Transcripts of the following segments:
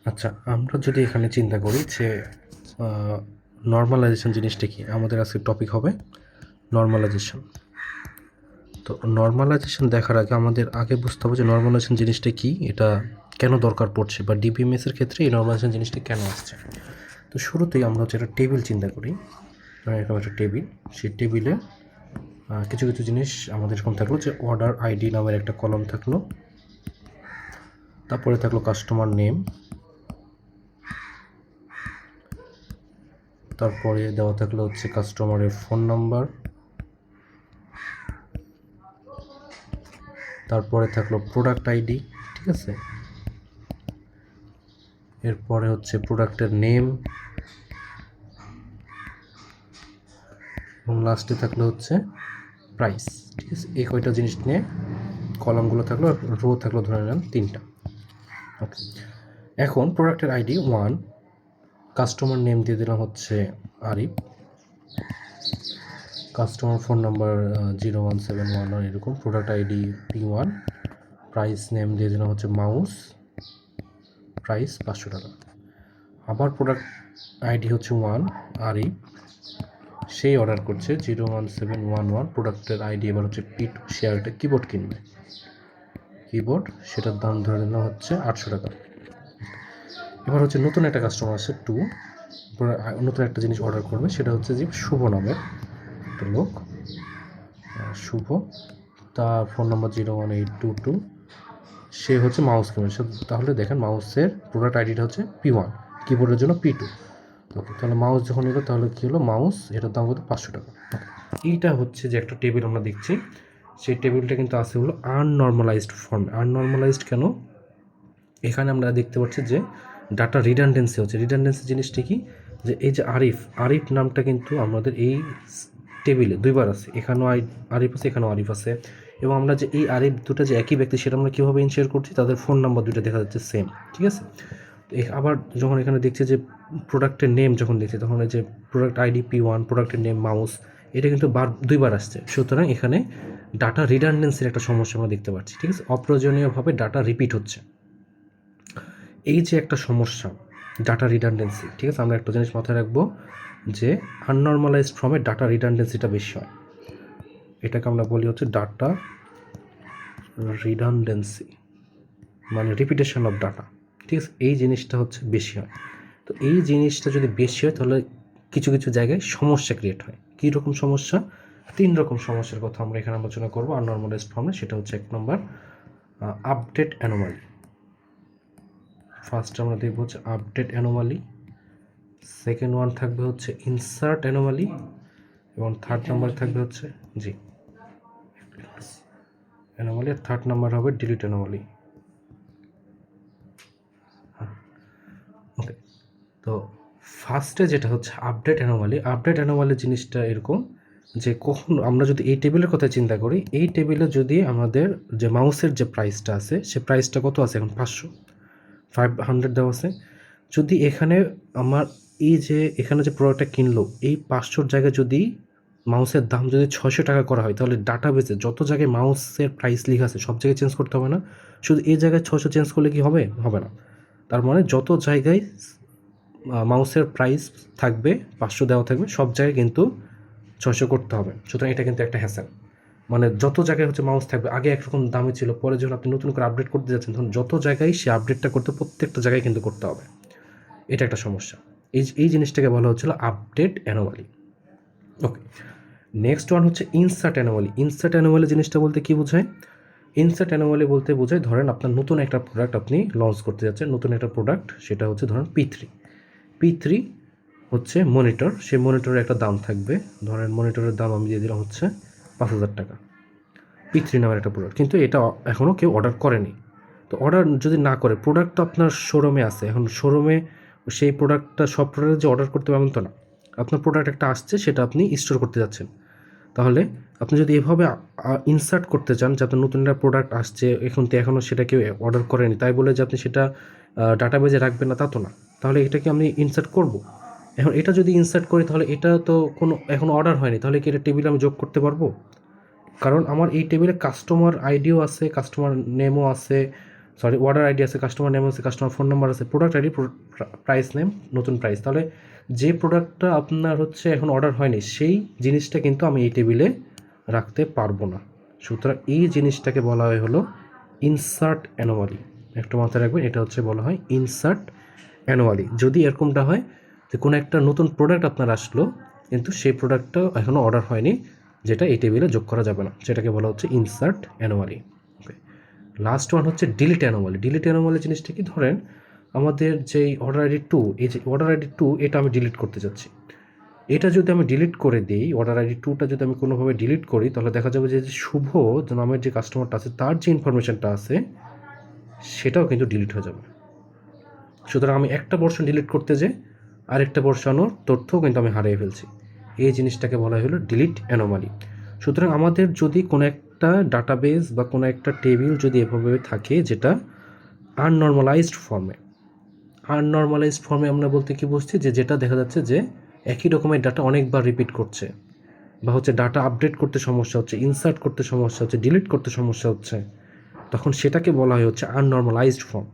আচ্ছা, আমরা যদি এখানে চিন্তা করি যে নর্মালাইজেশন জিনিসটা কি, আমাদের আজকের টপিক হবে নর্মালাইজেশন। তো নর্মালাইজেশন দেখার আগে আমাদের আগে বুঝতে হবে যে নর্মালাইজেশন জিনিসটা কি, এটা কেন দরকার পড়ছে, বা ডিবিএমএস এর ক্ষেত্রে এই নর্মালাইজেশন জিনিসটা কেন আসছে। তো শুরুতেই আমরা হচ্ছে একটা টেবিল চিন্তা করি, এরকম একটা টেবিল। সেই টেবিলে কিছু কিছু জিনিস আমাদের এরকম থাকলো যে অর্ডার আইডি নামের একটা কলম থাকলো, তারপরে থাকলো কাস্টমার নেম, তারপরে দেওয়া থাকলো হচ্ছে কাস্টমারের ফোন নাম্বার, তারপরে থাকলো প্রোডাক্ট আইডি, ঠিক আছে। এরপরে হচ্ছে প্রোডাক্টের নেম, এবং লাস্টে থাকলো হচ্ছে প্রাইস, ঠিক আছে। এই কয়টা জিনিস নিয়ে কলামগুলো থাকলো, আর রো থাকলো ধরে নেন 3টা। ওকে, এখন প্রোডাক্টের আইডি 1, কাস্টমার নেম দিয়ে দিলাম হচ্ছে আরিফ, কাস্টমার ফোন নাম্বার 0171 এরকম, product ID P1, price name দিয়ে দিলাম হচ্ছে মাউস, প্রাইস 500 টাকা। আবার প্রোডাক্ট আইডি হচ্ছে 1 আরিফ, সেই অর্ডার করছে 01711, প্রোডাক্টের আইডি এবার হচ্ছে P2, সে একটা কিবোর্ড কিনবে, কিবোর্ড, সেটার দাম ধরে নিলাম হচ্ছে 800 টাকা। এবার হচ্ছে নতুন একটা কাস্টমার আছে 2, নতুন একটা জিনিস অর্ডার করবে, সেটা হচ্ছে যে শুভ নামের একটা লোক, শুভ, তার ফোন নাম্বার 01822, সে হচ্ছে মাউস কিনবে। তাহলে দেখেন মাউসের প্রোডাক্ট আইডিটা হচ্ছে P1, কিবোর্ডের জন্য P2। ওকে, তাহলে মাউস যখন নিল তাহলে কী হলো, মাউস এটার দাম কত, 500 টাকা। এইটা হচ্ছে যে একটা টেবিল আমরা দেখছি, সেই টেবিলটা কিন্তু আছে হলো আননর্মালাইজড ফর্ম। আননর্মালাইজড কেন, এখানে আমরা দেখতে পাচ্ছি যে ডাটা রিডান্ডেন্সি হচ্ছে। রিডান্ডেন্সি জিনিসটা কি, যে এই যে আরিফ, আরিফ নামটা কিন্তু আমাদের এই টেবিলে দুইবার আছে, এখানেও আরিফ আছে, এখানেও আরিফ আছে, এবং আমরা যে এই আরিফ দুটো যে একই ব্যক্তি সেটা আমরা কীভাবে ইনশিওর করছি, তাদের ফোন নাম্বার দুটো দেখা যাচ্ছে সেম, ঠিক আছে। আবার যখন এখানে দেখছি যে প্রোডাক্টের নেম যখন দেখছি, তখন এই যে প্রোডাক্ট আইডি P1, প্রোডাক্টের নেম মাউস, এটা কিন্তু দুইবার আসছে, সুতরাং এখানে ডাটা রিডান্ডেন্সির একটা সমস্যা আমরা দেখতে পাচ্ছি, ঠিক আছে। অপ্রয়োজনীয়ভাবে ডাটা রিপিট হচ্ছে, এই যে একটা সমস্যা ডাটা রিডান্ডেন্সি, ঠিক আছে। আমরা একটা জিনিস মাথায় রাখবো যে আননর্মালাইজড ফর্মে ডাটা রিডান্ডেন্সিটা বেশি হয়, এটাকে আমরা বলি হচ্ছে ডাটা রিডান্ডেন্সি, মানে রিপিটেশন অফ ডাটা, ঠিক আছে। এই জিনিসটা হচ্ছে বেশি হয়। তো এই জিনিসটা যদি বেশি হয় তাহলে কিছু কিছু জায়গায় সমস্যা ক্রিয়েট হয়। কী রকম সমস্যা, 3 রকম সমস্যার কথা আমরা এখানে আলোচনা করবো আননর্মালাইজড ফর্মে। সেটা হচ্ছে 1 নম্বর আপডেট অ্যানোমালি, ফার্স্ট আমরা দেখব হচ্ছে আপডেট অ্যানোমালি, সেকেন্ড ওয়ান থাকবে হচ্ছে ইনসার্ট অ্যানোমালি, এবং থার্ড নাম্বার থাকবে হচ্ছে জি অ্যানোমালি, আর থার্ড নাম্বার হবে ডিলিট অ্যানোমালি। ওকে, তো ফার্স্টে যেটা হচ্ছে আপডেট অ্যানোমালি। আপডেট অ্যানোমালি জিনিসটা এরকম যে কখন আমরা যদি এই টেবিলের কথা চিন্তা করি, এই টেবিলে যদি আমাদের যে মাউসের যে প্রাইসটা আছে, সে প্রাইসটা কত আছে এখন 500 দেওয়া আছে। যদি এখানে আমার এই যে এখানে যে প্রোডাক্টটা কিনলো, এই 500 জায়গায় যদি মাউসের দাম যদি 600 টাকা করা হয়, তাহলে ডাটাবেসে যত জায়গায় মাউসের প্রাইস লেখা আছে সব জায়গায় চেঞ্জ করতে হবে না, শুধু এই জায়গায় 600 চেঞ্জ করলে কি হবে, হবে না। তার মানে যত জায়গায় মাউসের প্রাইস থাকবে 500 দেওয়া থাকবে, সব জায়গায় কিন্তু 600 করতে হবে। সুতরাং এটা কিন্তু একটা হ্যাসেল, মানে যত জায়গায় হচ্ছে মাউস থাকবে, আগে একরকম দামে ছিল, পরে যখন আপনি নতুন করে আপডেট করতে যাচ্ছেন তখন যত জায়গায় সে আপডেটটা করতে, প্রত্যেকটা জায়গায় কিন্তু করতে হবে, এটা একটা সমস্যা। এই জিনিসটাকে বলা হচ্ছিল আপডেট অ্যানোমালি। ওকে, নেক্সট ওয়ান হচ্ছে ইনসার্ট অ্যানোমালি। ইনসার্ট অ্যানোমালি জিনিসটা বলতে কী বোঝায়, ইনসার্ট অ্যানোমালি বলতে বোঝায় ধরেন আপনার নতুন একটা প্রোডাক্ট আপনি লঞ্চ করতে যাচ্ছেন, নতুন একটা প্রোডাক্ট, সেটা হচ্ছে ধরেন P3 হচ্ছে মনিটর, সেই মনিটরের একটা দাম থাকবে, ধরেন মনিটরের দাম আমি দিয়ে দিলাম হচ্ছে 5000 টাকা, P3 নামের একটা প্রোডাক্ট, কিন্তু এটা এখনও কেউ অর্ডার করেনি। তো অর্ডার যদি না করে, প্রোডাক্ট তো আপনার শোরুমে আছে, এখন শোরুমে সেই প্রোডাক্টটা সব প্রোডাক্ট যে অর্ডার করতে পারবেন তো না, আপনার প্রোডাক্ট একটা আসছে, সেটা আপনি স্টোর করতে যাচ্ছেন। তাহলে আপনি যদি এভাবে ইনসার্ট করতে চান যে আপনার নতুন একটা প্রোডাক্ট আসছে, এখনও সেটা কেউ অর্ডার করেনি, তাই বলে যে আপনি সেটা ডাটাবেজে রাখবেন না তা তো না, তাহলে এটাকে আমি ইনসার্ট করব। এখন এটা যদি ইনসার্ট করি তাহলে এটা তো কোনো এখনও অর্ডার হয়নি, তাহলে কি এটা টেবিলে আমি যোগ করতে পারবো? কারণ আমার এই টেবিলে কাস্টমার আইডিও আছে, কাস্টমার নেমও আছে, সরি অর্ডার আইডি আছে, কাস্টমার নেম আছে, কাস্টমার ফোন নাম্বার আছে, প্রোডাক্ট আইডি, প্রাইস নেম, নতুন প্রাইস। তাহলে যে প্রোডাক্টটা আপনার হচ্ছে এখন অর্ডার হয়নি সেই জিনিসটা কিন্তু আমি এই টেবিলে রাখতে পারবো না। সুতরাং এই জিনিসটাকে বলা হয় হলো ইনসার্ট অ্যানোমালি। একটু মাথায় রাখবেন, এটা হচ্ছে বলা হয় ইনসার্ট অ্যানোমালি। যদি এরকমটা হয় যে কোনো একটা নতুন প্রোডাক্ট আপনার আসলো কিন্তু সেই প্রোডাক্টটা এখনও অর্ডার হয়নি, যেটা এই টেবিলে যোগ করা যাবে না, সেটাকে বলা হচ্ছে ইনসার্ট অ্যানোমালি। ওকে, লাস্ট ওয়ান হচ্ছে ডিলিট অ্যানোমালি। ডিলিট অ্যানোমালি জিনিসটা কি, ধরেন আমাদের যেই অর্ডার আইডি 2, এই যে অর্ডার আইডি 2 এটা আমি ডিলিট করতে যাচ্ছি। এটা যদি আমি ডিলিট করে দিই, অর্ডার আইডি 2টা যদি আমি কোনোভাবে ডিলিট করি, তাহলে দেখা যাবে যে শুভ নামের যে কাস্টমারটা আছে তার যে ইনফরমেশনটা আছে সেটাও কিন্তু ডিলিট হয়ে যাবে। সুতরাং আমি একটা পোর্শন ডিলিট করতে যাই আরেকটা পোর্শনও তথ্যও কিন্তু আমি হারিয়ে ফেলছি। এই জিনিসটাকে বলা হলো ডিলিট অ্যানোমালি। সুতরাং আমাদের যদি কোনো একটা ডাটাবেস বা কোনো একটা টেবিল যদি এভাবে থাকে যেটা আননর্মালাইজড ফর্মে আমরা বলতে কি বুঝছি, যে যেটা দেখা যাচ্ছে যে একই রকমের ডাটা অনেকবার রিপিট করছে, বা হচ্ছে ডাটা আপডেট করতে সমস্যা হচ্ছে, ইনসার্ট করতে সমস্যা হচ্ছে, ডিলিট করতে সমস্যা হচ্ছে, তখন সেটাকে বলা হয় হচ্ছে আননর্মালাইজড ফর্ম।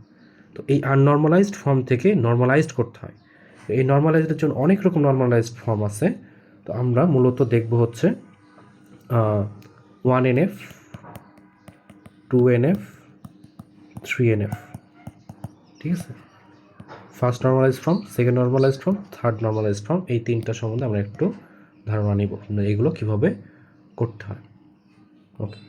তো এই আননর্মালাইজড ফর্ম থেকে নর্মালাইজড করতে হয়। তো এই নর্মালাইজডের জন্য অনেক রকম নর্মালাইজড ফর্ম আছে। তো আমরা মূলত দেখব হচ্ছে 1NF, 2NF, 3NF। ঠিক আছে, first normalised form, second normalised form, third normalised form, এই তিনটা সম্বন্ধে আমরা একটু ধারণা নিব, এগুলো কীভাবে করতে হয়। ওকে।